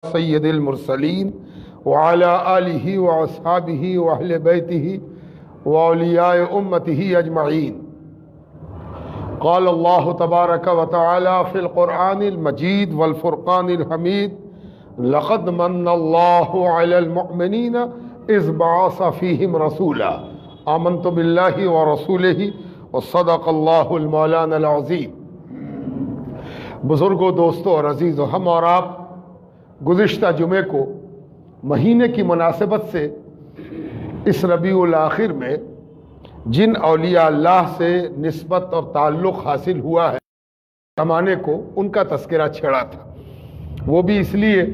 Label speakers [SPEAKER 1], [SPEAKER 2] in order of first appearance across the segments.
[SPEAKER 1] سید المرسلین وعلی آلہ واصحابہ واہل بیتہ واولیاء امتہ اجمعین۔ قال اللہ تبارک و تعالی فی القرآن المجید والفرقان الحمید لقد من اللہ علی المؤمنین اذ بعث فیہم رسولا آمنت باللہ ورسولہ وصدق اللہ المولانا العظیم۔ بزرگوں، دوستوں اور عزیزوں، ہم اور آپ گزشتہ جمعے کو مہینے کی مناسبت سے اس ربیع الاخر میں جن اولیاء اللہ سے نسبت اور تعلق حاصل ہوا ہے زمانے کو، ان کا تذکرہ چھیڑا تھا۔ وہ بھی اس لیے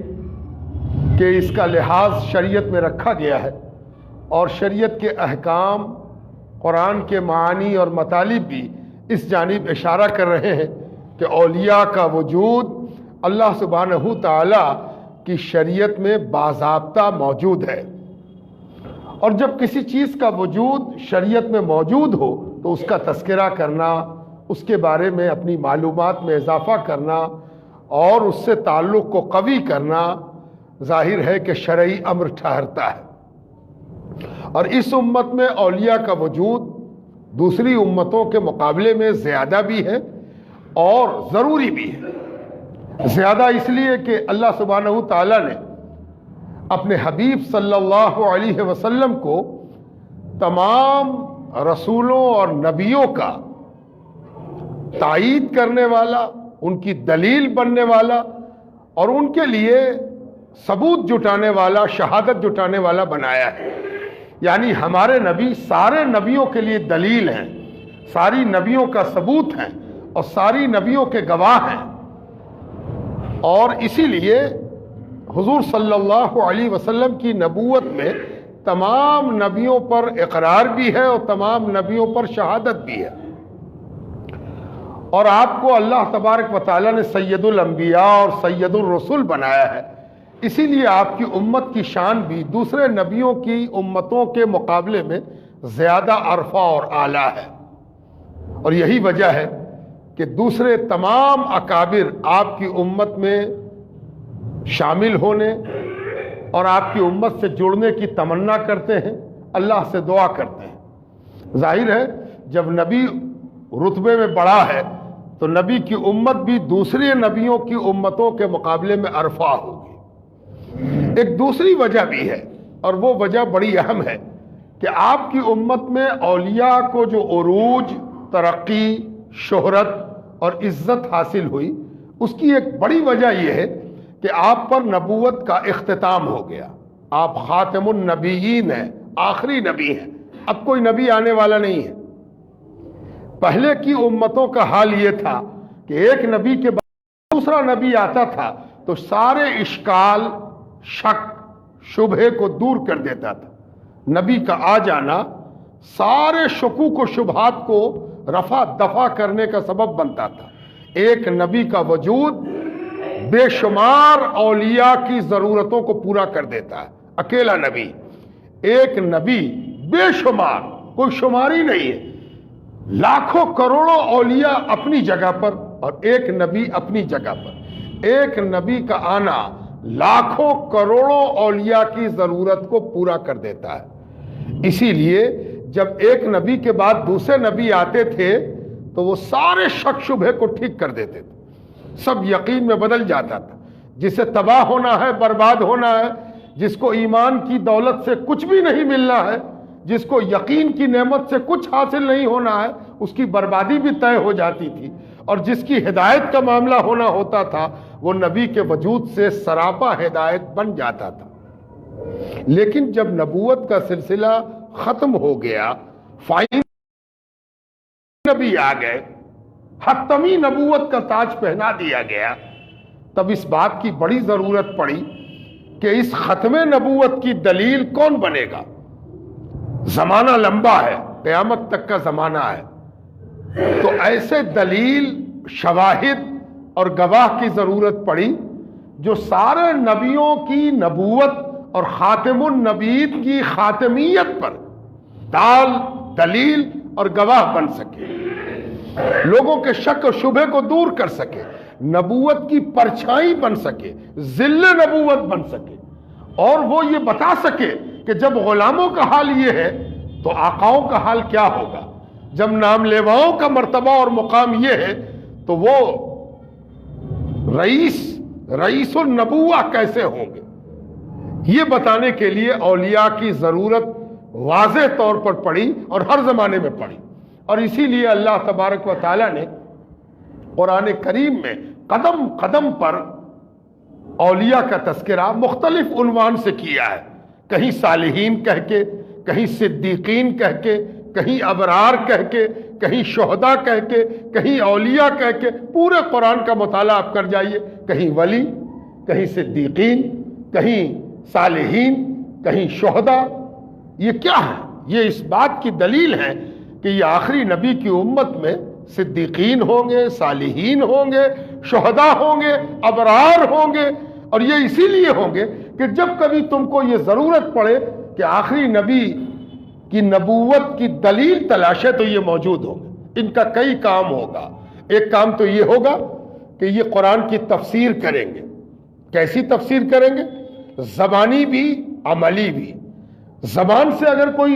[SPEAKER 1] کہ اس کا لحاظ شریعت میں رکھا گیا ہے اور شریعت کے احکام، قرآن کے معانی اور مطالب بھی اس جانب اشارہ کر رہے ہیں کہ اولیاء کا وجود اللہ سبحانہ تعالی کی شریعت میں باضابطہ موجود ہے، اور جب کسی چیز کا وجود شریعت میں موجود ہو تو اس کا تذکرہ کرنا، اس کے بارے میں اپنی معلومات میں اضافہ کرنا اور اس سے تعلق کو قوی کرنا ظاہر ہے کہ شرعی امر ٹھہرتا ہے۔ اور اس امت میں اولیاء کا وجود دوسری امتوں کے مقابلے میں زیادہ بھی ہے اور ضروری بھی ہے۔ زیادہ اس لیے کہ اللہ سبحانہ تعالیٰ نے اپنے حبیب صلی اللہ علیہ وسلم کو تمام رسولوں اور نبیوں کا تائید کرنے والا، ان کی دلیل بننے والا اور ان کے لیے ثبوت جٹانے والا، شہادت جٹانے والا بنایا ہے۔ یعنی ہمارے نبی سارے نبیوں کے لیے دلیل ہیں، ساری نبیوں کا ثبوت ہیں اور ساری نبیوں کے گواہ ہیں، اور اسی لیے حضور صلی اللہ علیہ وسلم کی نبوت میں تمام نبیوں پر اقرار بھی ہے اور تمام نبیوں پر شہادت بھی ہے۔ اور آپ کو اللہ تبارک و تعالیٰ نے سید الانبیاء اور سید الرسل بنایا ہے، اسی لیے آپ کی امت کی شان بھی دوسرے نبیوں کی امتوں کے مقابلے میں زیادہ عرفہ اور اعلیٰ ہے۔ اور یہی وجہ ہے کہ دوسرے تمام اکابر آپ کی امت میں شامل ہونے اور آپ کی امت سے جڑنے کی تمنا کرتے ہیں، اللہ سے دعا کرتے ہیں۔ ظاہر ہے جب نبی رتبے میں بڑا ہے تو نبی کی امت بھی دوسرے نبیوں کی امتوں کے مقابلے میں عرفہ ہوگی۔ ایک دوسری وجہ بھی ہے اور وہ وجہ بڑی اہم ہے کہ آپ کی امت میں اولیاء کو جو عروج، ترقی، شہرت اور عزت حاصل ہوئی، اس کی ایک بڑی وجہ یہ ہے کہ آپ پر نبوت کا اختتام ہو گیا۔ آپ خاتم النبیین ہیں، آخری نبی ہیں، اب کوئی نبی آنے والا نہیں ہے۔ پہلے کی امتوں کا حال یہ تھا کہ ایک نبی کے بعد دوسرا نبی آتا تھا تو سارے اشکال، شک، شبہے کو دور کر دیتا تھا۔ نبی کا آ جانا سارے شکوک و شبہات کو رفع دفع کرنے کا سبب بنتا تھا۔ ایک نبی کا وجود بے شمار اولیاء کی ضرورتوں کو پورا کر دیتا ہے۔ اکیلا نبی، ایک نبی بے شمار، کوئی شماری نہیں ہے، لاکھوں کروڑوں اولیاء اپنی جگہ پر اور ایک نبی اپنی جگہ پر۔ ایک نبی کا آنا لاکھوں کروڑوں اولیاء کی ضرورت کو پورا کر دیتا ہے۔ اسی لیے جب ایک نبی کے بعد دوسرے نبی آتے تھے تو وہ سارے شک شبہ کو ٹھیک کر دیتے تھے، سب یقین میں بدل جاتا تھا۔ جسے تباہ ہونا ہے، برباد ہونا ہے، جس کو ایمان کی دولت سے کچھ بھی نہیں ملنا ہے، جس کو یقین کی نعمت سے کچھ حاصل نہیں ہونا ہے، اس کی بربادی بھی طے ہو جاتی تھی، اور جس کی ہدایت کا معاملہ ہونا ہوتا تھا وہ نبی کے وجود سے سراپا ہدایت بن جاتا تھا۔ لیکن جب نبوت کا سلسلہ ختم ہو گیا، فائنل نبی آ گئے، حتمی نبوت کا تاج پہنا دیا گیا، تب اس بات کی بڑی ضرورت پڑی کہ اس ختم نبوت کی دلیل کون بنے گا۔ زمانہ لمبا ہے، قیامت تک کا زمانہ ہے، تو ایسے دلیل، شواہد اور گواہ کی ضرورت پڑی جو سارے نبیوں کی نبوت اور خاتم النبیین کی خاتمیت پر دال، دلیل اور گواہ بن سکے، لوگوں کے شک و شبہ کو دور کر سکے۔ نبوت کی پرچھائی بن سکے، ظل نبوت بن سکے، اور وہ یہ بتا سکے کہ جب غلاموں کا حال یہ ہے تو آقاؤں کا حال کیا ہوگا، جب نام لیواؤں کا مرتبہ اور مقام یہ ہے تو وہ رئیس النبوہ کیسے ہوں گے۔ یہ بتانے کے لیے اولیاء کی ضرورت واضح طور پر پڑی اور ہر زمانے میں پڑی، اور اسی لیے اللہ تبارک و تعالی نے قرآن کریم میں قدم قدم پر اولیاء کا تذکرہ مختلف عنوان سے کیا ہے، کہیں صالحین کہہ کے، کہیں صدیقین کہہ کے، کہیں ابرار کہہ کے، کہیں شہداء کہہ کے، کہیں اولیاء کہہ کے، پورے قرآن کا مطالعہ آپ کر جائیے، کہیں ولی، کہیں صدیقین، کہیں صالحین، کہیں شہداء۔ یہ کیا ہے؟ یہ اس بات کی دلیل ہے کہ یہ آخری نبی کی امت میں صدیقین ہوں گے، صالحین ہوں گے، شہداء ہوں گے، ابرار ہوں گے، اور یہ اسی لیے ہوں گے کہ جب کبھی تم کو یہ ضرورت پڑے کہ آخری نبی کی نبوت کی دلیل تلاشے تو یہ موجود ہوں گے۔ ان کا کئی کام ہوگا۔ ایک کام تو یہ ہوگا کہ یہ قرآن کی تفسیر کریں گے۔ کیسی تفسیر کریں گے؟ زبانی بھی، عملی بھی۔ زبان سے اگر کوئی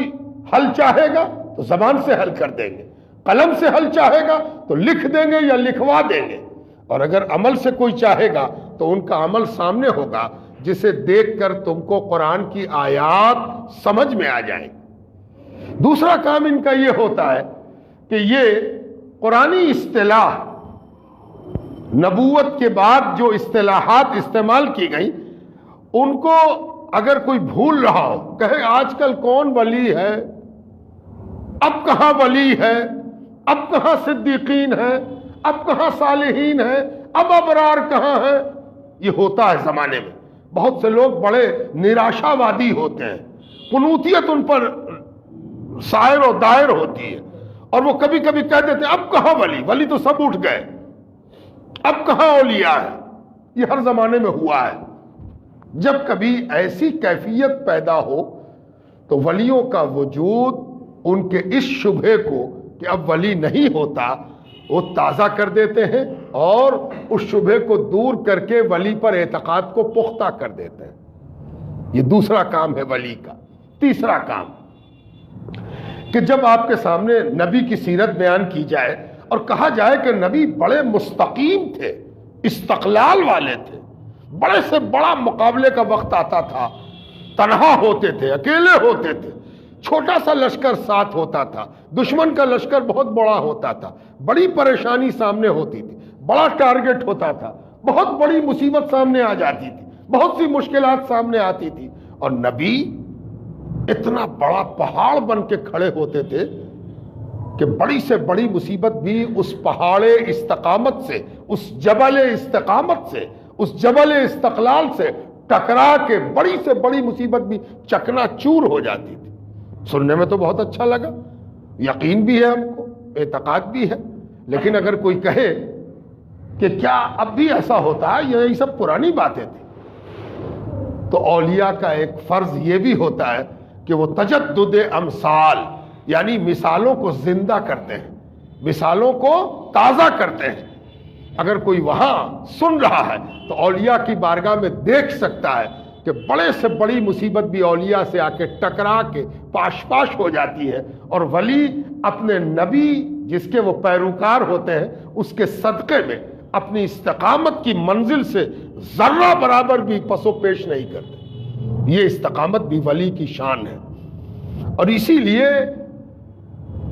[SPEAKER 1] حل چاہے گا تو زبان سے حل کر دیں گے، قلم سے حل چاہے گا تو لکھ دیں گے یا لکھوا دیں گے، اور اگر عمل سے کوئی چاہے گا تو ان کا عمل سامنے ہوگا جسے دیکھ کر تم کو قرآن کی آیات سمجھ میں آ جائیں۔ دوسرا کام ان کا یہ ہوتا ہے کہ یہ قرآنی اصطلاح، نبوت کے بعد جو اصطلاحات استعمال کی گئیں ان کو اگر کوئی بھول رہا ہو، کہے آج کل کون ولی ہے، اب کہاں ولی ہے، اب کہاں صدیقین ہے، اب کہاں صالحین ہے، اب ابرار کہاں ہے، یہ ہوتا ہے زمانے میں۔ بہت سے لوگ بڑے نراشا وادی ہوتے ہیں، قنوطیت ان پر سائر و دائر ہوتی ہے، اور وہ کبھی کبھی کہہ دیتے ہیں اب کہاں ولی، ولی تو سب اٹھ گئے، اب کہاں اولیاء ہے۔ یہ ہر زمانے میں ہوا ہے۔ جب کبھی ایسی کیفیت پیدا ہو تو ولیوں کا وجود ان کے اس شبہے کو کہ اب ولی نہیں ہوتا وہ تازہ کر دیتے ہیں، اور اس شبہے کو دور کر کے ولی پر اعتقاد کو پختہ کر دیتے ہیں۔ یہ دوسرا کام ہے ولی کا۔ تیسرا کام کہ جب آپ کے سامنے نبی کی سیرت بیان کی جائے اور کہا جائے کہ نبی بڑے مستقیم تھے، استقلال والے تھے، بڑے سے بڑا مقابلے کا وقت آتا تھا، تنہا ہوتے تھے، اکیلے ہوتے تھے، چھوٹا سا لشکر ساتھ ہوتا تھا، دشمن کا لشکر بہت بڑا ہوتا تھا، بڑی پریشانی سامنے ہوتی تھی، بڑا ٹارگٹ ہوتا تھا، بہت بڑی مصیبت سامنے آ جاتی تھی، بہت سی مشکلات سامنے آتی تھی، اور نبی اتنا بڑا پہاڑ بن کے کھڑے ہوتے تھے کہ بڑی سے بڑی مصیبت بھی اس پہاڑ استقامت سے، اس جبل استقامت سے، اس جبل استقلال سے ٹکرا کے بڑی سے بڑی مصیبت بھی چکنا چور ہو جاتی تھی۔ سننے میں تو بہت اچھا لگا، یقین بھی ہے ہم کو، اعتقاد بھی ہے، لیکن اگر کوئی کہے کہ کیا اب بھی ایسا ہوتا ہے، یہ سب پرانی باتیں تھیں، تو اولیاء کا ایک فرض یہ بھی ہوتا ہے کہ وہ تجدد امثال، یعنی مثالوں کو زندہ کرتے ہیں، مثالوں کو تازہ کرتے ہیں۔ اگر کوئی وہاں سن رہا ہے تو اولیاء کی بارگاہ میں دیکھ سکتا ہے کہ بڑے سے بڑی مصیبت بھی اولیاء سے آ کے ٹکرا کے پاش پاش ہو جاتی ہے، اور ولی اپنے نبی جس کے وہ پیروکار ہوتے ہیں اس کے صدقے میں اپنی استقامت کی منزل سے ذرہ برابر بھی پس و پیش نہیں کرتے۔ یہ استقامت بھی ولی کی شان ہے، اور اسی لیے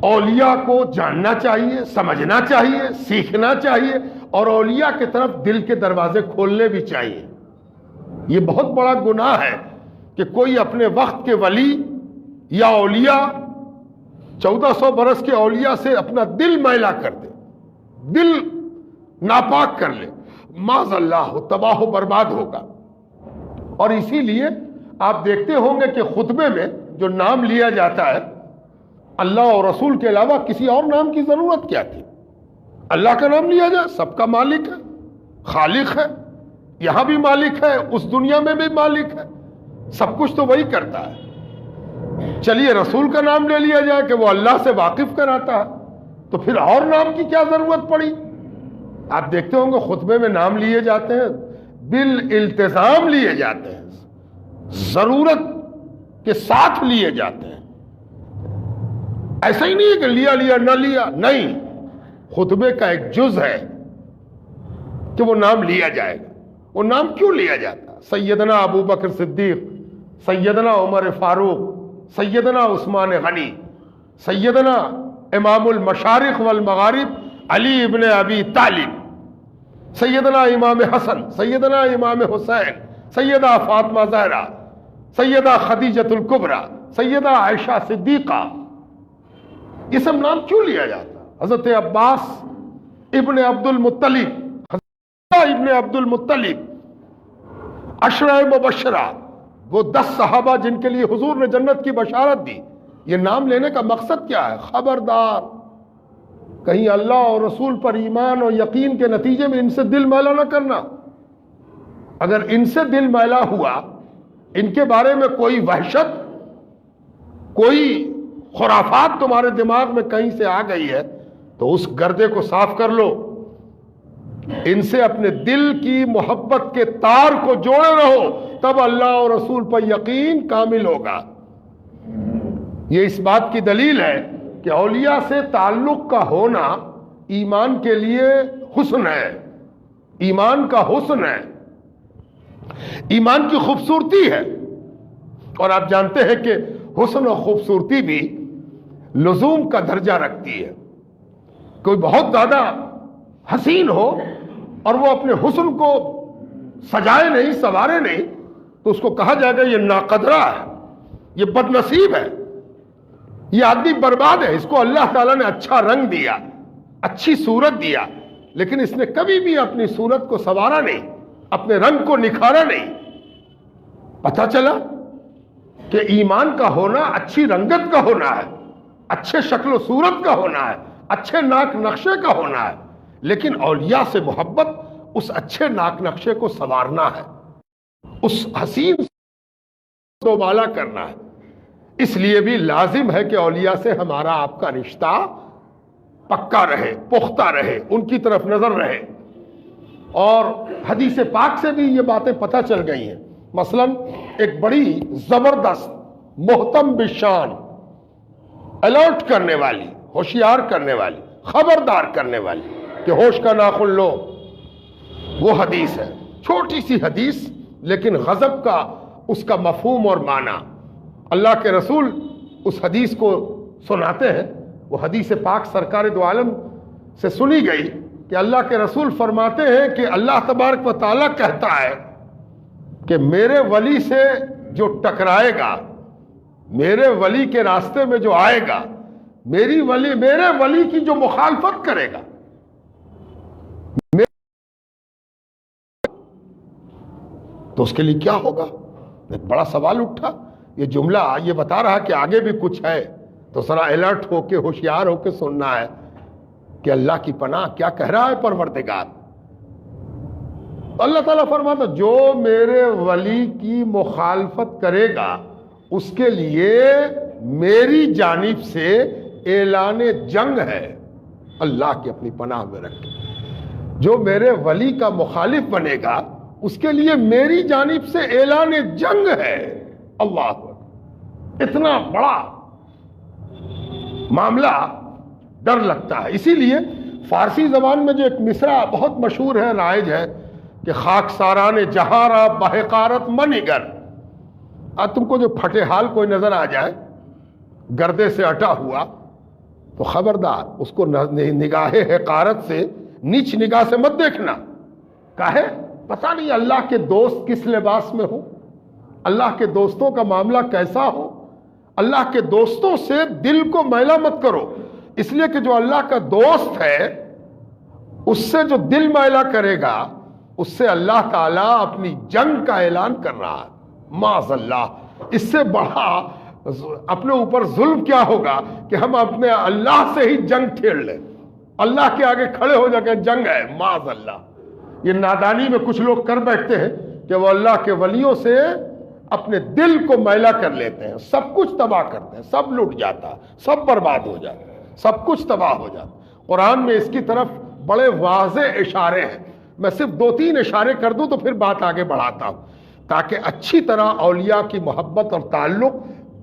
[SPEAKER 1] اولیاء کو جاننا چاہیے، سمجھنا چاہیے، سیکھنا چاہیے، اور اولیاء کی طرف دل کے دروازے کھولنے بھی چاہیے۔ یہ بہت بڑا گناہ ہے کہ کوئی اپنے وقت کے ولی یا اولیاء 1400 برس کے اولیاء سے اپنا دل میلا کر دے، دل ناپاک کر لے، معاذ اللہ تباہ و برباد ہوگا۔ اور اسی لیے آپ دیکھتے ہوں گے کہ خطبے میں جو نام لیا جاتا ہے، اللہ اور رسول کے علاوہ کسی اور نام کی ضرورت کیا تھی؟ اللہ کا نام لیا جائے، سب کا مالک ہے، خالق ہے، یہاں بھی مالک ہے، اس دنیا میں بھی مالک ہے، سب کچھ تو وہی کرتا ہے۔ چلیے رسول کا نام لے لیا جائے کہ وہ اللہ سے واقف کراتا ہے، تو پھر اور نام کی کیا ضرورت پڑی؟ آپ دیکھتے ہوں گے خطبے میں نام لیے جاتے ہیں، بالالتزام لیے جاتے ہیں، ضرورت کے ساتھ لیے جاتے ہیں. ایسا ہی نہیں ہے کہ لیا لیا نہ لیا، نہیں، خطبے کا ایک جز ہے کہ وہ نام لیا جائے گا. وہ نام کیوں لیا جاتا؟ سیدنا ابو بکر صدیق، سیدنا عمر فاروق، سیدنا عثمان غنی، سیدنا امام المشارق والمغارب علی ابن ابی طالب، سیدنا امام حسن، سیدنا امام حسین، سیدہ فاطمہ زہرا، سیدہ خدیجۃ الکبریٰ، سیدہ عائشہ صدیقہ. یہ سب نام کیوں لیا جاتا؟ حضرت عباس ابن عبد المطلب، حضرت ابن عبد المطلب، عشرہ مبشرہ، وہ 10 صحابہ جن کے لیے حضور نے جنت کی بشارت دی. یہ نام لینے کا مقصد کیا ہے؟ خبردار کہیں اللہ اور رسول پر ایمان اور یقین کے نتیجے میں ان سے دل میلا نہ کرنا. اگر ان سے دل میلا ہوا، ان کے بارے میں کوئی وحشت، کوئی خرافات تمہارے دماغ میں کہیں سے آ گئی ہے تو اس گردے کو صاف کر لو. ان سے اپنے دل کی محبت کے تار کو جوڑے رہو، تب اللہ اور رسول پر یقین کامل ہوگا. یہ اس بات کی دلیل ہے کہ اولیاء سے تعلق کا ہونا ایمان کے لیے حسن ہے، ایمان کا حسن ہے، ایمان کی خوبصورتی ہے. اور آپ جانتے ہیں کہ حسن و خوبصورتی بھی لزوم کا درجہ رکھتی ہے. کوئی بہت زیادہ حسین ہو اور وہ اپنے حسن کو سجائے نہیں، سنوارے نہیں، تو اس کو کہا جائے گا یہ ناقدرہ ہے، یہ بد نصیب ہے، یہ آدمی برباد ہے. اس کو اللہ تعالیٰ نے اچھا رنگ دیا، اچھی صورت دیا، لیکن اس نے کبھی بھی اپنی صورت کو سنوارا نہیں، اپنے رنگ کو نکھارا نہیں. پتہ چلا کہ ایمان کا ہونا اچھی رنگت کا ہونا ہے، اچھے شکل و صورت کا ہونا ہے، اچھے ناک نقشے کا ہونا ہے. لیکن اولیاء سے محبت اس اچھے ناک نقشے کو سنوارنا ہے، اس حسین کو بالا کرنا ہے. اس لیے بھی لازم ہے کہ اولیاء سے ہمارا آپ کا رشتہ پکا رہے، پختہ رہے، ان کی طرف نظر رہے. اور حدیث پاک سے بھی یہ باتیں پتہ چل گئی ہیں. مثلا ایک بڑی زبردست، محتم بالشان، الرٹ کرنے والی، ہوشیار کرنے والی، خبردار کرنے والی کہ ہوش کا ناخن لو، وہ حدیث ہے. چھوٹی سی حدیث لیکن غضب کا اس کا مفہوم اور معنی. اللہ کے رسول اس حدیث کو سناتے ہیں. وہ حدیث پاک سرکار دو عالم سے سنی گئی کہ اللہ کے رسول فرماتے ہیں کہ اللہ تبارک و تعالیٰ کہتا ہے کہ میرے ولی سے جو ٹکرائے گا، میرے ولی کے راستے میں جو آئے گا، میرے ولی کی جو مخالفت کرے گا، تو اس کے لیے کیا ہوگا؟ ایک بڑا سوال اٹھا. یہ جملہ یہ بتا رہا کہ آگے بھی کچھ ہے، تو ذرا الرٹ ہو کے، ہوشیار ہو کے سننا ہے کہ اللہ کی پناہ کیا کہہ رہا ہے پروردگار. اللہ تعالیٰ فرماتا جو میرے ولی کی مخالفت کرے گا اس کے لیے میری جانب سے اعلان جنگ ہے. اللہ کی اپنی پناہ میں رکھے. جو میرے ولی کا مخالف بنے گا اس کے لیے میری جانب سے اعلان جنگ ہے. اللہ اکبر. اتنا بڑا معاملہ ڈر لگتا ہے. اسی لیے فارسی زبان میں جو ایک مصرع بہت مشہور ہے، رائج ہے کہ خاک ساران جہاں را بحقارت منگر. آج تم کو جو پھٹے حال کوئی نظر آ جائے گردے سے اٹا ہوا تو خبردار اس کو نگاہ حقارت سے، نیچ نگاہ سے مت دیکھنا. کاہے؟ پتہ نہیں اللہ کے دوست کس لباس میں ہو، اللہ کے دوستوں کا معاملہ کیسا ہو. اللہ کے دوستوں سے دل کو میلا مت کرو، اس لیے کہ جو اللہ کا دوست ہے اس سے جو دل میلا کرے گا اس سے اللہ تعالیٰ اپنی جنگ کا اعلان کر رہا ہے. معاذ اللہ. اس سے بڑا اپنے اوپر ظلم کیا ہوگا کہ ہم اپنے اللہ سے ہی جنگ چھیڑ لیں، اللہ کے آگے کھڑے ہو جا کے جنگ ہے. معاذ اللہ. یہ نادانی میں کچھ لوگ کر بیٹھتے ہیں کہ وہ اللہ کے ولیوں سے اپنے دل کو میلا کر لیتے ہیں، سب کچھ تباہ کرتے ہیں، سب لٹ جاتا ہے، سب برباد ہو جاتا ہے، سب کچھ تباہ ہو جاتا ہے. قرآن میں اس کی طرف بڑے واضح اشارے ہیں. میں صرف 2-3 اشارے کر دوں تو پھر بات آگے بڑھاتا ہوں تاکہ اچھی طرح اولیاء کی محبت اور تعلق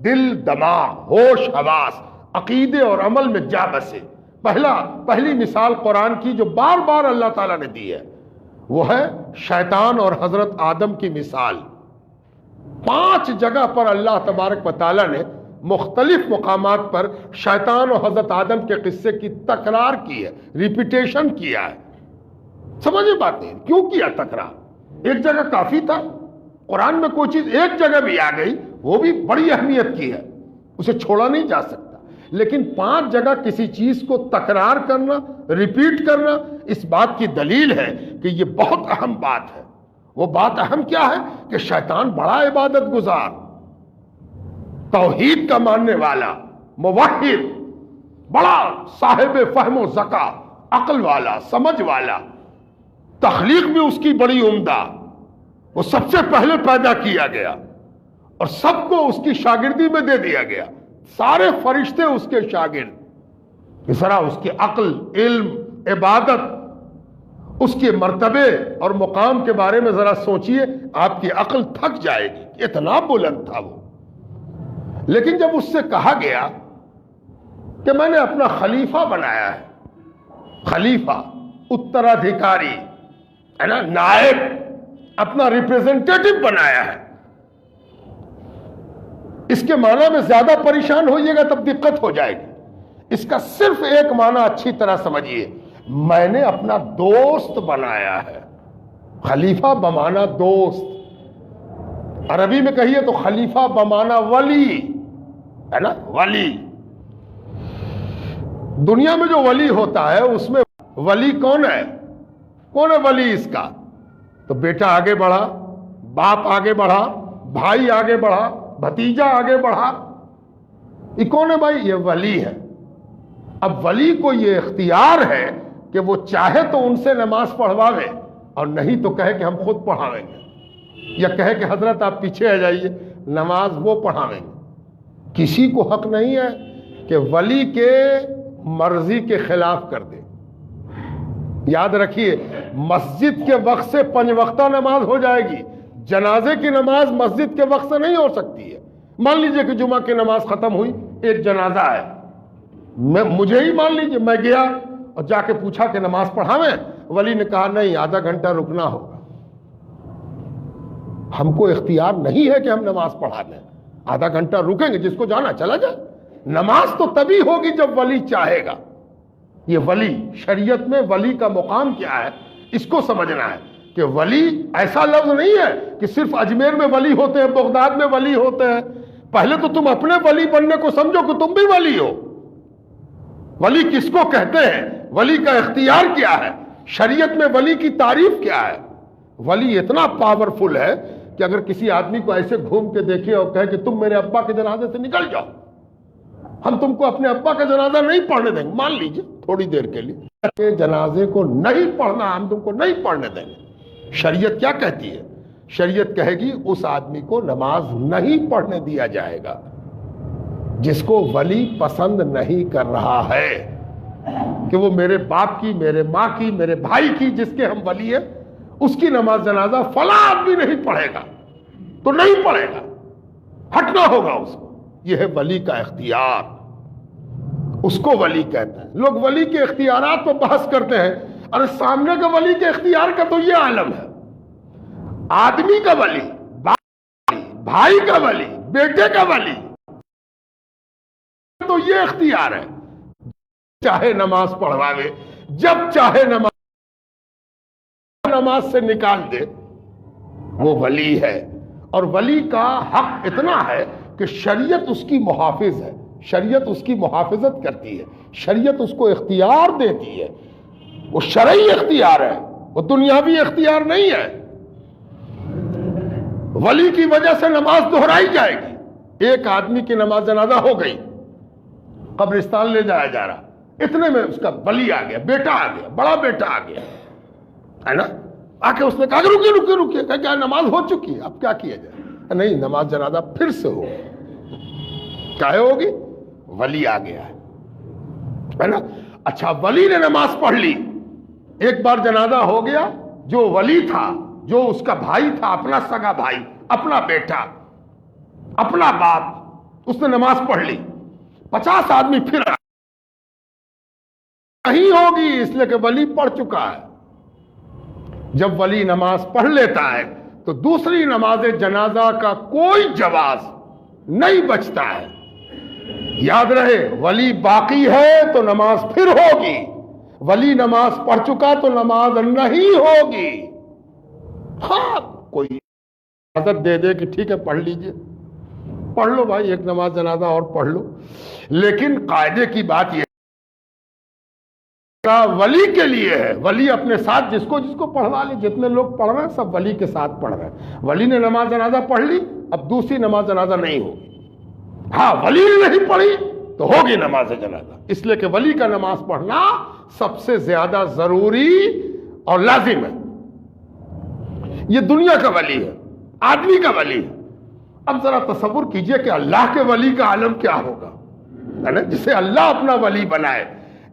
[SPEAKER 1] دل، دماغ، ہوش، حواس، عقیدے اور عمل میں جا بسے. پہلی مثال قرآن کی جو بار بار اللہ تعالیٰ نے دی ہے وہ ہے شیطان اور حضرت آدم کی مثال. 5 جگہ پر اللہ تبارک و تعالیٰ نے مختلف مقامات پر شیطان اور حضرت آدم کے قصے کی تکرار کی ہے، ریپیٹیشن کیا ہے. سمجھے باتیں کیوں کیا تکرار؟ ایک جگہ کافی تھا. قرآن میں کوئی چیز ایک جگہ بھی آ گئی وہ بھی بڑی اہمیت کی ہے، اسے چھوڑا نہیں جا سکتا. لیکن 5 جگہ کسی چیز کو تکرار کرنا، ریپیٹ کرنا، اس بات کی دلیل ہے کہ یہ بہت اہم بات ہے. وہ بات اہم کیا ہے کہ شیطان بڑا عبادت گزار، توحید کا ماننے والا، موحد، بڑا صاحب فہم و ذکا، عقل والا، سمجھ والا، تخلیق بھی اس کی بڑی عمدہ. وہ سب سے پہلے پیدا کیا گیا اور سب کو اس کی شاگردی میں دے دیا گیا. سارے فرشتے اس کے شاگرد. اس طرح اس کی عقل، علم، عبادت، اس کے مرتبے اور مقام کے بارے میں ذرا سوچئے، آپ کی عقل تھک جائے گی، اتنا بلند تھا وہ. لیکن جب اس سے کہا گیا کہ میں نے اپنا خلیفہ بنایا ہے، خلیفہ، اترادھیکاری ہے نا، نائب، اپنا ریپریزنٹیٹو بنایا ہے، اس کے معنی میں زیادہ پریشان ہوئیے گا تب دقت ہو جائے گی. اس کا صرف ایک معنی اچھی طرح سمجھیے، میں نے اپنا دوست بنایا ہے. خلیفہ بمعنی دوست، عربی میں کہیے تو خلیفہ بمعنی ولی ہے نا، ولی. دنیا میں جو ولی ہوتا ہے اس میں ولی کون ہے ولی اس کا؟ تو بیٹا آگے بڑھا، باپ آگے بڑھا، بھائی آگے بڑھا، بھتیجا آگے بڑھا، یہ کون ہے بھائی؟ یہ ولی ہے. اب ولی کو یہ اختیار ہے کہ وہ چاہے تو ان سے نماز پڑھواوے اور نہیں تو کہے کہ ہم خود پڑھاویں گے، یا کہے کہ حضرت آپ پیچھے آ جائیے، نماز وہ پڑھاویں گے. کسی کو حق نہیں ہے کہ ولی کے مرضی کے خلاف کر دے. یاد رکھیے، مسجد کے وقت سے 5 وقتہ نماز ہو جائے گی، جنازے کی نماز مسجد کے وقت سے نہیں ہو سکتی ہے. مان لیجئے کہ جمعہ کی نماز ختم ہوئی، ایک جنازہ ہے، مجھے ہی مان لیجئے میں گیا اور جا کے پوچھا کہ نماز پڑھاویں، ولی نے کہا نہیں، آدھا گھنٹہ رکنا ہوگا. ہم کو اختیار نہیں ہے کہ ہم نماز پڑھا دیں، آدھا گھنٹہ رکیں گے، جس کو جانا چلا جائے. نماز تو تبھی ہوگی جب ولی چاہے گا. یہ ولی، شریعت میں ولی کا مقام کیا ہے اس کو سمجھنا ہے کہ ولی ایسا لفظ نہیں ہے کہ صرف اجمیر میں ولی ہوتے ہیں، بغداد میں ولی ہوتے ہیں. پہلے تو تم اپنے ولی بننے کو سمجھو کہ تم بھی ولی ہو. ولی کس کو کہتے ہیں؟ ولی کا اختیار کیا ہے؟ شریعت میں ولی کی تعریف کیا ہے؟ ولی اتنا پاورفل ہے کہ اگر کسی آدمی کو ایسے گھوم کے دیکھے اور کہے کہ تم میرے ابا کے جنازے سے نکل جاؤ، ہم تم کو اپنے ابا کا جنازہ نہیں پڑھنے دیں گے، مان لیجئے تھوڑی دیر کے لیے کہ جنازے کو نہیں پڑھنا، ہم تم کو نہیں پڑھنے دیں گے. شریعت کیا کہتی ہے؟ شریعت کہے گی اس آدمی کو نماز نہیں پڑھنے دیا جائے گا جس کو ولی پسند نہیں کر رہا ہے کہ وہ میرے باپ کی، میرے ماں کی، میرے بھائی کی، جس کے ہم ولی ہیں، اس کی نماز جنازہ فلاں آدمی نہیں پڑھے گا تو نہیں پڑھے گا، ہٹنا ہوگا اس کو. یہ ہے ولی کا اختیار، اس کو ولی کہتے ہیں. لوگ ولی کے اختیارات پہ بحث کرتے ہیں، اور سامنے کے ولی کے اختیار کا تو یہ عالم ہے. آدمی کا ولی، بھائی کا ولی، بیٹے کا ولی، تو یہ اختیار ہے. چاہے نماز پڑھواوے، جب چاہے نماز سے نکال دے، وہ ولی ہے. اور ولی کا حق اتنا ہے کہ شریعت اس کی محافظ ہے، شریعت اس کی محافظت کرتی ہے، شریعت اس کو اختیار دیتی ہے. وہ شرعی اختیار ہے، وہ دنیاوی اختیار نہیں ہے. ولی کی وجہ سے نماز دہرائی جائے گی. ایک آدمی کی نماز جنازہ ہو گئی، قبرستان لے جایا جا رہا، اتنے میں اس کا ولی آ گیا، بیٹا آ گیا، بڑا بیٹا آ گیا ہے نا. آ کے اس نے کہا کہ رکیے، کہ کیا نماز ہو چکی ہے، اب کیا کیا جائے؟ نہیں، نماز جنازہ پھر سے ہو. کیا ہوگی؟ ولی آ گیا ہے نا. اچھا، ولی نے نماز پڑھ لی، ایک بار جنازہ ہو گیا، جو ولی تھا، جو اس کا بھائی تھا، اپنا سگا بھائی، اپنا بیٹا، اپنا باپ، اس نے نماز پڑھ لی، 50 آدمی پھر نہیں ہوگی، اس لیے کہ ولی پڑھ چکا ہے۔ جب ولی نماز پڑھ لیتا ہے تو دوسری نماز جنازہ کا کوئی جواز نہیں بچتا ہے۔ یاد رہے، ولی باقی ہے تو نماز پھر ہوگی، ولی نماز پڑھ چکا تو نماز نہیں ہوگی۔ ہاں کوئی اجازت دے دے کہ ٹھیک ہے پڑھ لیجئے، پڑھ لو بھائی، ایک نماز جنازہ اور پڑھ لو، لیکن قاعدے کی بات یہ ولی کے لیے ہے، ولی اپنے ساتھ جس کو پڑھوا لے، جتنے لوگ پڑھ رہے ہیں سب ولی کے ساتھ پڑھ رہے ہیں۔ ولی نے نماز جنازہ پڑھ لی، اب دوسری نماز جنازہ نہیں ہوگی۔ ہاں ولی نے نہیں پڑھی تو ہوگی نماز جنازہ، اس لیے کہ ولی کا نماز پڑھنا سب سے زیادہ ضروری اور لازم ہے۔ یہ دنیا کا ولی ہے، آدمی کا ولی ہے۔ اب ذرا تصور کیجئے کہ اللہ کے ولی کا عالم کیا ہوگا، ہے نا؟ جسے اللہ اپنا ولی بنائے،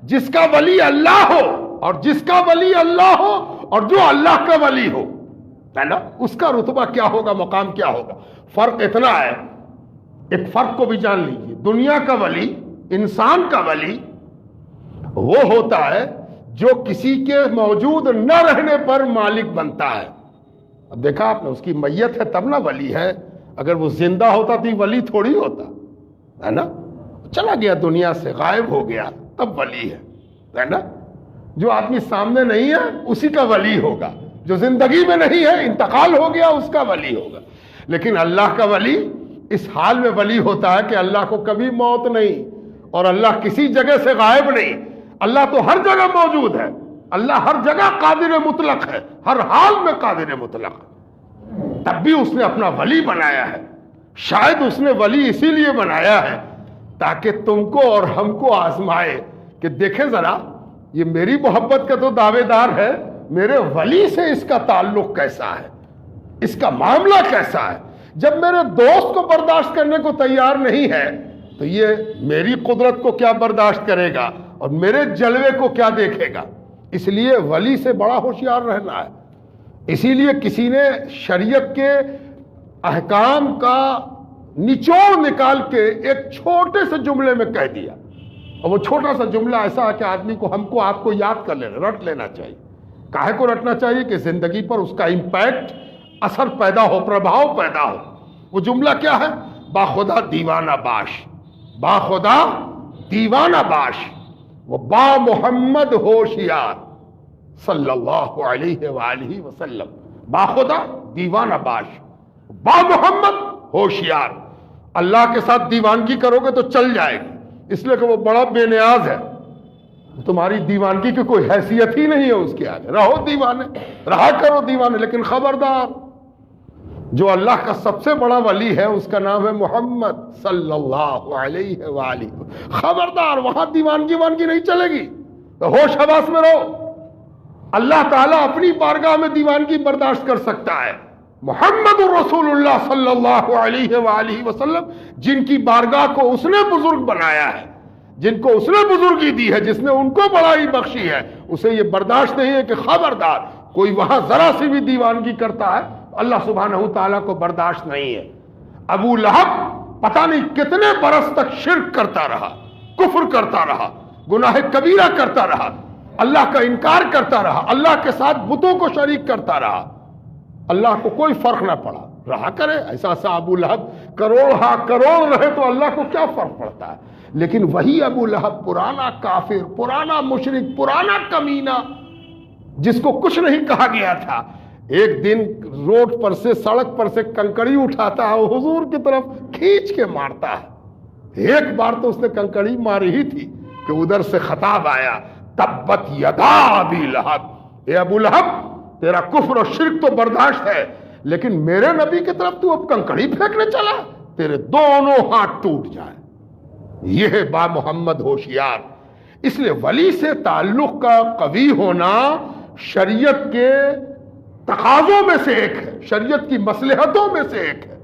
[SPEAKER 1] جس کا ولی اللہ ہو، اور جس کا ولی اللہ ہو اور جو اللہ کا ولی ہو، ہے نا؟ اس کا رتبہ کیا ہوگا، مقام کیا ہوگا۔ فرق اتنا ہے، ایک فرق کو بھی جان لیجیے، دنیا کا ولی، انسان کا ولی وہ ہوتا ہے جو کسی کے موجود نہ رہنے پر مالک بنتا ہے۔ اب دیکھا آپ نے، اس کی میت ہے تب نہ ولی ہے، اگر وہ زندہ ہوتا تو ولی تھوڑی ہوتا، ہے نا؟ چلا گیا دنیا سے، غائب ہو گیا، تب ولی ہے نا؟ جو آدمی سامنے نہیں ہے اسی کا ولی ہوگا، جو زندگی میں نہیں ہے، انتقال ہو گیا، اس کا ولی ہوگا۔ لیکن اللہ کا ولی اس حال میں ولی ہوتا ہے کہ اللہ کو کبھی موت نہیں، اور اللہ کسی جگہ سے غائب نہیں، اللہ تو ہر جگہ موجود ہے، اللہ ہر جگہ قادر مطلق ہے، ہر حال میں قادر مطلق ہے۔ تب بھی اس نے اپنا ولی بنایا ہے۔ شاید اس نے ولی اسی لیے بنایا ہے تاکہ تم کو اور ہم کو آزمائے کہ دیکھیں ذرا، یہ میری محبت کا تو دعوے دار ہے، میرے ولی سے اس کا تعلق کیسا ہے، اس کا معاملہ کیسا ہے۔ جب میرے دوست کو برداشت کرنے کو تیار نہیں ہے تو یہ میری قدرت کو کیا برداشت کرے گا اور میرے جلوے کو کیا دیکھے گا۔ اس لیے ولی سے بڑا ہوشیار رہنا ہے۔ اسی لیے کسی نے شریعت کے احکام کا نچوڑ نکال کے ایک چھوٹے سے جملے میں کہہ دیا، اور وہ چھوٹا سا جملہ ایسا ہے کہ آدمی کو، ہم کو، آپ کو یاد کر لینا، رٹ لینا چاہیے۔ کاہے کو رٹنا چاہیے؟ کہ زندگی پر اس کا امپیکٹ، اثر پیدا ہو، پربھاؤ پیدا ہو۔ وہ جملہ کیا ہے؟ باخدا دیوانہ باش، باخدا دیوانہ باش، وہ با محمد ہوشیار صلی اللہ علیہ وآلہ وسلم، باخدا دیوانہ باش، با محمد ہوشیار۔ اللہ کے ساتھ دیوانگی کرو گے تو چل جائے گی، اس لیے کہ وہ بڑا بے نیاز ہے، تمہاری دیوانگی کی کوئی حیثیت ہی نہیں ہے اس کے آگے۔ رہو دیوانے، رہا کرو دیوانے، لیکن خبردار، جو اللہ کا سب سے بڑا ولی ہے اس کا نام ہے محمد صلی اللہ علیہ وآلہ۔ خبردار، وہاں دیوانگی وانگی نہیں چلے گی، تو ہوش حواس میں رہو۔ اللہ تعالیٰ اپنی بارگاہ میں دیوانگی برداشت کر سکتا ہے۔ محمد رسول اللہ صلی اللہ علیہ وآلہ وسلم، جن کی بارگاہ کو اس نے بزرگ بنایا ہے، جن کو اس نے بزرگی دی ہے، جس نے ان کو بڑائی بخشی ہے، اسے یہ برداشت نہیں ہے کہ خبردار کوئی وہاں ذرا سی بھی دیوانگی کرتا ہے، اللہ سبحانہ تعالیٰ کو برداشت نہیں ہے۔ ابو لہب پتہ نہیں کتنے برس تک شرک کرتا رہا، کفر کرتا رہا، گناہ کبیرہ کرتا رہا، اللہ کا انکار کرتا رہا، اللہ کے ساتھ بتوں کو شریک کرتا رہا، اللہ کو کوئی فرق نہ پڑا، رہا کرے ایسا سا ابو لہب، کروڑ ہاں کروڑ رہے تو اللہ کو کیا فرق پڑتا ہے۔ لیکن وہی ابو لہب، پرانا کافر، پرانا مشرک، پرانا کمینہ، جس کو کچھ نہیں کہا گیا تھا، ایک دن روڈ پر سے، سڑک پر سے کنکڑی اٹھاتا ہے، حضور کی طرف کھینچ کے مارتا ہے۔ ایک بار تو اس نے کنکڑی ماری ہی تھی کہ ادھر سے خطاب آیا، تبت یدا ابی لہب، اے ابو لہب، تیرا کفر اور شرک تو برداشت ہے، لیکن میرے نبی کی طرف تو اب کنکڑی پھینکنے چلا، تیرے دونوں ہاتھ ٹوٹ جائیں۔ یہ ہے با محمد ہوشیار۔ اس لیے ولی سے تعلق کا قوی ہونا شریعت کے تقاضوں میں سے ایک ہے، شریعت کی مصلحتوں میں سے ایک ہے،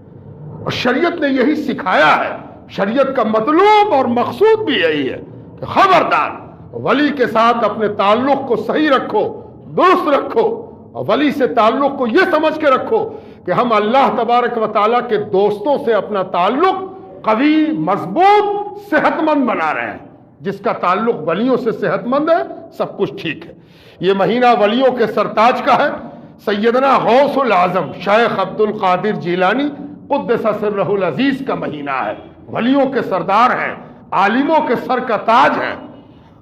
[SPEAKER 1] اور شریعت نے یہی سکھایا ہے۔ شریعت کا مطلوب اور مقصود بھی یہی ہے کہ خبردار، ولی کے ساتھ اپنے تعلق کو صحیح رکھو، درست رکھو اور ولی سے تعلق کو یہ سمجھ کے رکھو کہ ہم اللہ تبارک و تعالیٰ کے دوستوں سے اپنا تعلق قوی، مضبوط، صحت مند بنا رہے ہیں۔ جس کا تعلق ولیوں سے صحت مند ہے سب کچھ ٹھیک ہے۔ یہ مہینہ ولیوں کے سرتاج کا ہے۔ سیدنا غوث العظم شیخ عبد القادر جیلانی قدس سرہ العزیز کا مہینہ ہے۔ ولیوں کے سردار ہیں، عالموں کے سر کا تاج ہیں،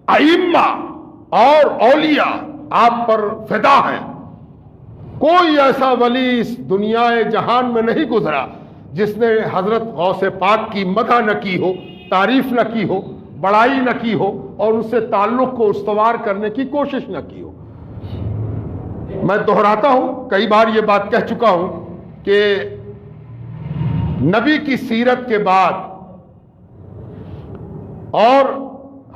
[SPEAKER 1] ائمہ اور اولیاء آپ پر فدا ہیں۔ کوئی ایسا ولی اس دنیا جہان میں نہیں گزرا جس نے حضرت غوث پاک کی مدح نہ کی ہو، تعریف نہ کی ہو، بڑائی نہ کی ہو اور ان سے تعلق کو استوار کرنے کی کوشش نہ کی ہو۔ میں دہراتا ہوں، کئی بار یہ بات کہہ چکا ہوں کہ نبی کی سیرت کے بعد اور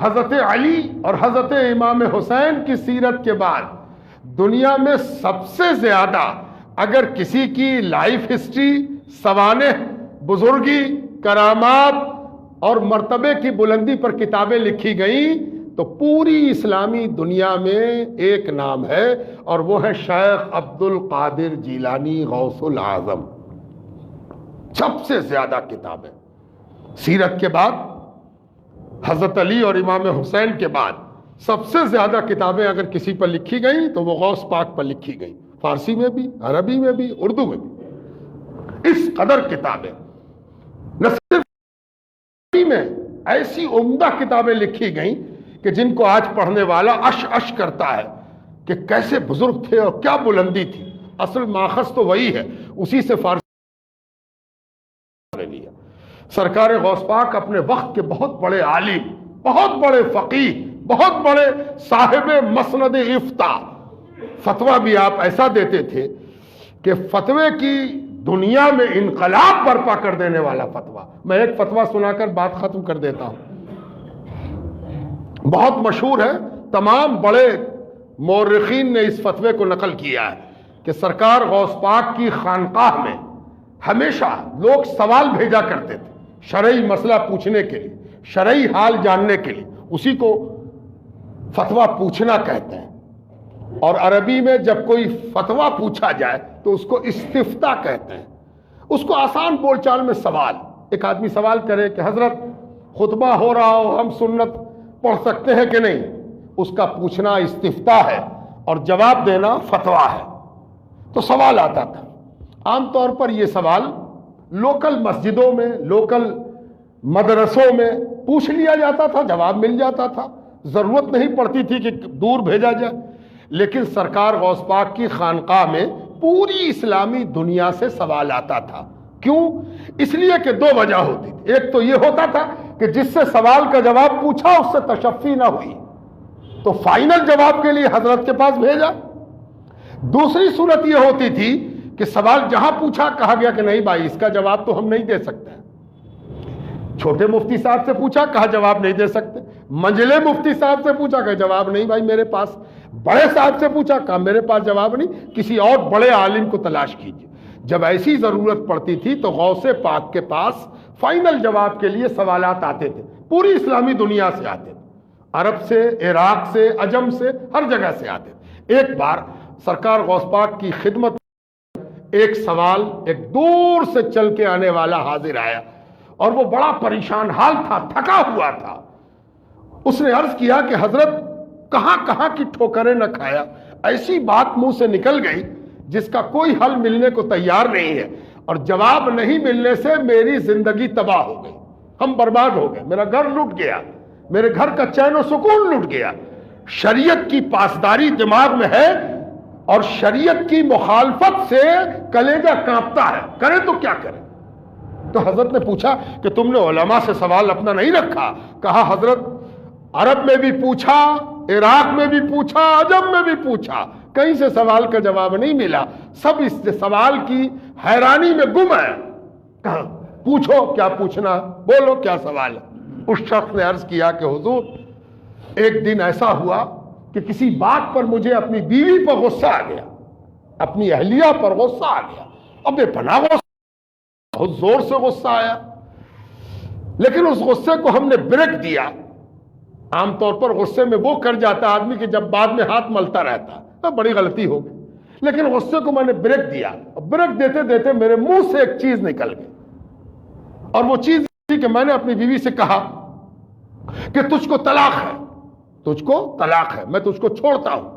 [SPEAKER 1] حضرت علی اور حضرت امام حسین کی سیرت کے بعد دنیا میں سب سے زیادہ اگر کسی کی لائف ہسٹری، سوانح، بزرگی، کرامات اور مرتبے کی بلندی پر کتابیں لکھی گئیں تو پوری اسلامی دنیا میں ایک نام ہے اور وہ ہے شیخ عبد القادر جیلانی غوث العظم۔ سب سے زیادہ کتابیں سیرت کے بعد، حضرت علی اور امام حسین کے بعد سب سے زیادہ کتابیں اگر کسی پر لکھی گئیں تو وہ غوث پاک پر لکھی گئیں، فارسی میں بھی، عربی میں بھی، اردو میں بھی۔ اس قدر کتابیں، نہ صرف میں ایسی عمدہ کتابیں لکھی گئیں کہ جن کو آج پڑھنے والا اش اش کرتا ہے کہ کیسے بزرگ تھے اور کیا بلندی تھی۔ اصل ماخذ تو وہی ہے، اسی سے فارسی لیا۔ سرکار غوث پاک اپنے وقت کے بہت بڑے عالم، بہت بڑے فقیہ، بہت بڑے صاحب مسند افتاء، فتویٰ بھی آپ ایسا دیتے تھے کہ فتوے کی دنیا میں انقلاب برپا کر دینے والا فتویٰ۔ میں ایک فتویٰ سنا کر بات ختم کر دیتا ہوں، بہت مشہور ہے، تمام بڑے مورخین نے اس فتوے کو نقل کیا ہے کہ سرکار غوث پاک کی خانقاہ میں ہمیشہ لوگ سوال بھیجا کرتے تھے شرعی مسئلہ پوچھنے کے لیے، شرعی حال جاننے کے لیے، اسی کو فتویٰ پوچھنا کہتے ہیں۔ اور عربی میں جب کوئی فتویٰ پوچھا جائے تو اس کو استفتاء کہتے ہیں۔ اس کو آسان بول چال میں سوال، ایک آدمی سوال کرے کہ حضرت خطبہ ہو رہا ہو، ہم سنت پڑھ سکتے ہیں کہ نہیں، اس کا پوچھنا استفتاء ہے اور جواب دینا فتویٰ ہے۔ تو سوال آتا تھا، عام طور پر یہ سوال لوکل مسجدوں میں، لوکل مدرسوں میں پوچھ لیا جاتا تھا، جواب مل جاتا تھا، ضرورت نہیں پڑتی تھی کہ دور بھیجا جائے۔ لیکن سرکار غوث پاک کی خانقاہ میں پوری اسلامی دنیا سے سوال آتا تھا۔ کیوں؟ اس لیے کہ دو وجہ ہوتی تھی۔ ایک تو یہ ہوتا تھا کہ جس سے سوال کا جواب پوچھا اس سے تشفی نہ ہوئی تو فائنل جواب کے لیے حضرت کے پاس بھیجا۔ دوسری صورت یہ ہوتی تھی کہ سوال جہاں پوچھا کہا گیا کہ نہیں بھائی اس کا جواب تو ہم نہیں دے سکتے۔ چھوٹے مفتی صاحب سے پوچھا کہا جواب نہیں دے سکتے، منجلے مفتی صاحب سے پوچھا کہ جواب نہیں بھائی میرے پاس، بڑے صاحب سے پوچھا کہا میرے پاس جواب نہیں، کسی اور بڑے عالم کو تلاش کیجیے۔ جب ایسی ضرورت پڑتی تھی تو غوث پاک کے پاس فائنل جواب کے لیے سوالات آتے تھے، پوری اسلامی دنیا سے آتے تھے، عرب سے، عراق سے، عجم سے، ہر جگہ سے آتے تھے۔ ایک بار سرکار غوث پاک کی خدمت ایک سوال ایک دور سے چل کے آنے والا حاضر آیا اور وہ بڑا پریشان حال تھا، تھکا ہوا تھا۔ اس نے عرض کیا کہ حضرت کہاں کہاں کی ٹھوکریں نہ کھایا، ایسی بات منہ سے نکل گئی جس کا کوئی حل ملنے کو تیار نہیں ہے اور جواب نہیں ملنے سے میری زندگی تباہ ہو گئی، ہم برباد ہو گئے، میرا گھر لٹ گیا، میرے گھر کا چین و سکون لٹ گیا۔ شریعت کی پاسداری دماغ میں ہے اور شریعت کی مخالفت سے کلیجہ کانپتا ہے، کرے تو کیا کرے؟ تو حضرت نے پوچھا کہ تم نے علماء سے سوال اپنا نہیں رکھا؟ کہا حضرت عرب میں بھی پوچھا، عراق میں بھی پوچھا، عجم میں بھی پوچھا، کہیں سے سوال کا جواب نہیں ملا، سب اس سوال کی حیرانی میں گم ہے۔ کہا پوچھو کیا پوچھنا، بولو کیا سوال ہے۔ اس شخص نے عرض کیا کہ حضور ایک دن ایسا ہوا کہ کسی بات پر مجھے اپنی بیوی پر غصہ آ گیا، اپنی اہلیہ پر غصہ آ گیا، اب بے پناہ غصہ، بہت زور سے غصہ آیا، لیکن اس غصے کو ہم نے بریک دیا۔ عام طور پر غصے میں وہ کر جاتا آدمی کہ جب بعد میں ہاتھ ملتا رہتا، تو بڑی غلطی ہو گئی، لیکن غصے کو میں نے بریک دیا، بریک دیتے دیتے میرے منہ سے ایک چیز نکل گئی، اور وہ چیز تھی کہ میں نے اپنی بیوی سے کہا کہ تجھ کو طلاق ہے، تجھ کو طلاق ہے، میں تجھ کو چھوڑتا ہوں،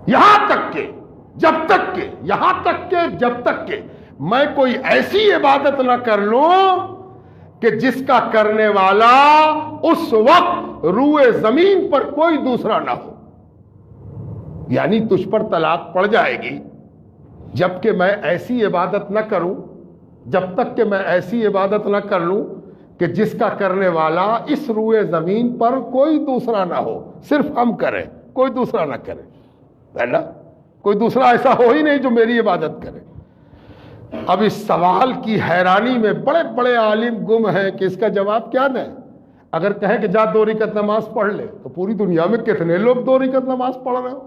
[SPEAKER 1] یہاں تک کہ جب تک کہ میں کوئی ایسی عبادت نہ کر لوں کہ جس کا کرنے والا اس وقت روئے زمین پر کوئی دوسرا نہ ہو۔ یعنی تجھ پر طلاق پڑ جائے گی جب کہ میں ایسی عبادت نہ کروں، جب تک کہ میں ایسی عبادت نہ کر لوں کہ جس کا کرنے والا اس روئے زمین پر کوئی دوسرا نہ ہو، صرف ہم کریں، کوئی دوسرا نہ کرے، ہے نا؟ کوئی دوسرا ایسا ہو ہی نہیں جو میری عبادت کرے۔ اب اس سوال کی حیرانی میں بڑے بڑے عالم گم ہیں کہ اس کا جواب کیا دیں۔ اگر کہیں کہ جا 2 رکعت نماز پڑھ لے، تو پوری دنیا میں کتنے لوگ 2 رکعت نماز پڑھ رہے ہو؟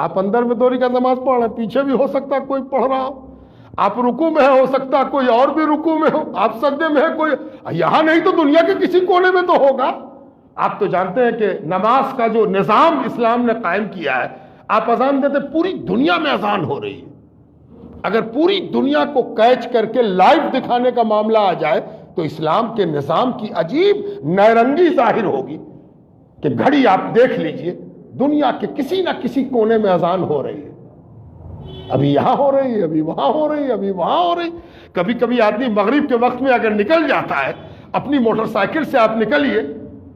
[SPEAKER 1] آپ اندر میں 2 رکعت نماز پڑھ رہے ہیں، پیچھے بھی ہو سکتا کوئی پڑھ رہا ہو، آپ رکوع میں ہو سکتا کوئی اور بھی رکوع میں ہو، آپ سجدے میں ہے کوئی، یہاں نہیں تو دنیا کے کسی کونے میں تو ہوگا۔ آپ تو جانتے ہیں کہ نماز کا جو نظام اسلام نے قائم کیا ہے، آپ اذان دیتے پوری دنیا میں اذان ہو رہی ہے۔ اگر پوری دنیا کو کیچ کر کے لائیو دکھانے کا معاملہ آ جائے تو اسلام کے نظام کی عجیب نیرنگی ظاہر ہوگی کہ گھڑی آپ دیکھ لیجئے، دنیا کے کسی نہ کسی کونے میں اذان ہو رہی ہے، ابھی یہاں ہو رہی ہے، ابھی وہاں ہو رہی ہے، ابھی وہاں ہو رہی۔ کبھی کبھی آدمی مغرب کے وقت میں اگر نکل جاتا ہے، اپنی موٹر سائیکل سے آپ نکلیے،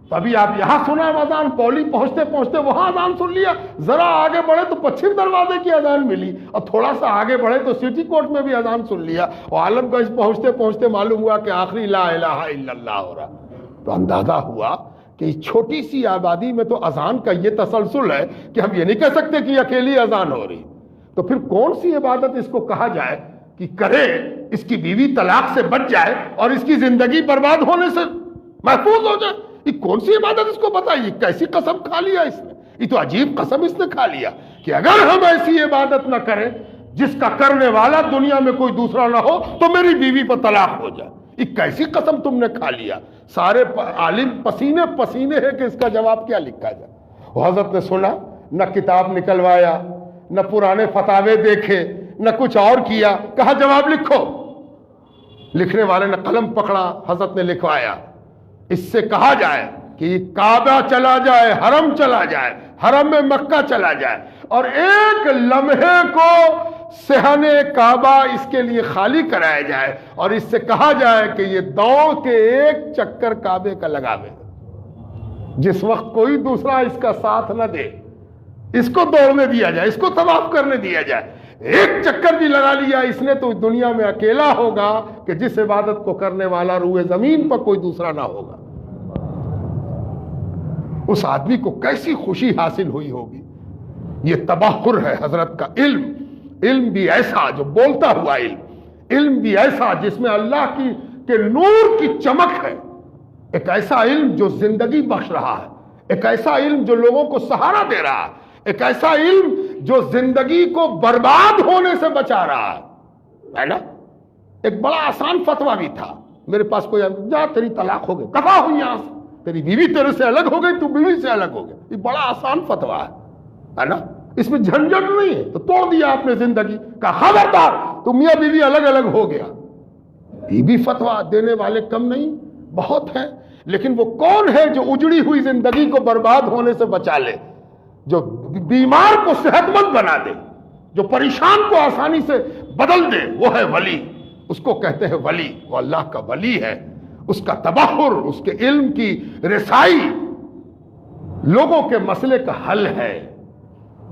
[SPEAKER 1] تو ابھی آپ یہاں سنا اذان، پولی پہنچتے پہنچتے وہاں اذان سن لیا، ذرا آگے بڑھے تو پچھم دروازے کی اذان ملی، اور تھوڑا سا آگے بڑھے تو سٹی کورٹ میں بھی اذان سن لیا، اور عالم گنج پہنچتے پہنچتے معلوم ہوا کہ آخری لا الہ الا اللہ ہو رہا۔ تو اندازہ ہوا کہ اس چھوٹی سی آبادی میں تو اذان کا یہ تسلسل ہے کہ ہم یہ نہیں کہہ سکتے کہ اکیلی اذان ہو رہی، تو پھر کون سی عبادت اس کو کہا جائے کہ کرے، اس کی بیوی طلاق سے بچ جائے اور اس کی زندگی برباد ہونے سے محفوظ ہو جائے؟ یہ کون سی عبادت اس کو بتائیے؟ کیسی قسم کھا لیا اس نے؟ یہ تو عجیب قسم اس نے کھا لیا کہ اگر ہم ایسی عبادت نہ کریں جس کا کرنے والا دنیا میں کوئی دوسرا نہ ہو تو میری بیوی پر طلاق ہو جائے۔ یہ کیسی قسم تم نے کھا لیا؟ سارے عالم پسینے پسینے ہیں کہ اس کا جواب کیا لکھا جائے۔ وہ حضرت نے سنا، نہ کتاب نکلوایا، نہ پرانے فتاوے دیکھے، نہ کچھ اور کیا، کہا جواب لکھو۔ لکھنے والے نے قلم پکڑا، حضرت نے لکھوایا، اس سے کہا جائے کہ یہ کعبہ چلا جائے، حرم چلا جائے، حرم میں مکہ چلا جائے، اور ایک لمحے کو صحن کعبہ اس کے لیے خالی کرایا جائے، اور اس سے کہا جائے کہ یہ دوڑ کے ایک چکر کعبے کا لگاوے، جس وقت کوئی دوسرا اس کا ساتھ نہ دے، اس کو دوڑنے دیا جائے، اس کو طواف کرنے دیا جائے، ایک چکر بھی لگا لیا اس نے تو دنیا میں اکیلا ہوگا کہ جس عبادت کو کرنے والا روئے زمین پر کوئی دوسرا نہ ہوگا۔ اس آدمی کو کیسی خوشی حاصل ہوئی ہوگی۔ یہ تبحر ہے حضرت کا علم، علم بھی ایسا جو بولتا ہوا علم، علم بھی ایسا جس میں اللہ کے نور کی چمک ہے، ایک ایسا علم جو زندگی بخش رہا ہے، ایک ایسا علم جو لوگوں کو سہارا دے رہا ہے، ایک ایسا علم جو زندگی کو برباد ہونے سے بچا رہا ہے نا؟ ایک بڑا آسان فتویٰ بھی تھا، میرے پاس کوئی جا تیری طلاق ہو گئی، دفع ہوئی یہاں سے، تیری بیوی تیرے سے الگ ہو گئی، تو بیوی سے الگ ہو گیا، یہ بڑا آسان فتویٰ ہے نا؟ اس میں جھنجھٹ نہیں ہے، تو توڑ دیا آپ نے زندگی کا، خبردار تو میاں بیوی الگ الگ ہو گیا۔ یہ بھی فتویٰ دینے والے کم نہیں، بہت ہیں، لیکن وہ کون ہے جو اجڑی ہوئی زندگی کو برباد ہونے سے بچا لے، جو بیمار کو صحت مند بنا دے، جو پریشان کو آسانی سے بدل دے؟ وہ ہے ولی، اس کو کہتے ہیں ولی، وہ اللہ کا ولی ہے۔ اس کا تبحر، اس کے علم کی رسائی لوگوں کے مسئلے کا حل ہے۔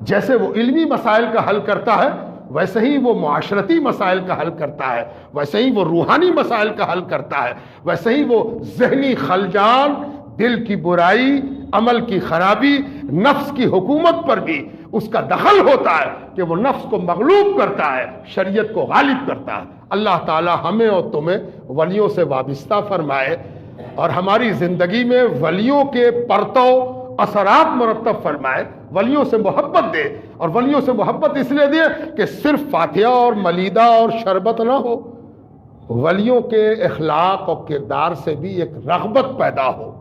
[SPEAKER 1] جیسے وہ علمی مسائل کا حل کرتا ہے ویسے ہی وہ معاشرتی مسائل کا حل کرتا ہے، ویسے ہی وہ روحانی مسائل کا حل کرتا ہے، ویسے ہی وہ ذہنی خلجان، دل کی برائی، عمل کی خرابی، نفس کی حکومت پر بھی اس کا دخل ہوتا ہے کہ وہ نفس کو مغلوب کرتا ہے، شریعت کو غالب کرتا ہے۔ اللہ تعالی ہمیں اور تمہیں ولیوں سے وابستہ فرمائے اور ہماری زندگی میں ولیوں کے پرتو اثرات مرتب فرمائے، ولیوں سے محبت دے، اور ولیوں سے محبت اس لیے دے کہ صرف فاتحہ اور ملیدہ اور شربت نہ ہو، ولیوں کے اخلاق اور کردار سے بھی ایک رغبت پیدا ہو،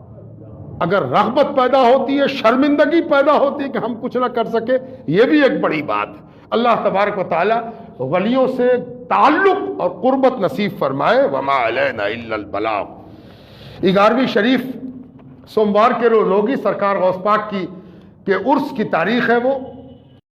[SPEAKER 1] اگر رغبت پیدا ہوتی ہے، شرمندگی پیدا ہوتی ہے کہ ہم کچھ نہ کر سکے، یہ بھی ایک بڑی بات ہے۔ اللہ تبارک و تعالی ولیوں سے تعلق اور قربت نصیب فرمائے۔ وما علینا الا البلاغ۔ 11ویں شریف سوموار کے روز ہوگی، سرکار غوث پاک کی کہ عرس کی تاریخ ہے وہ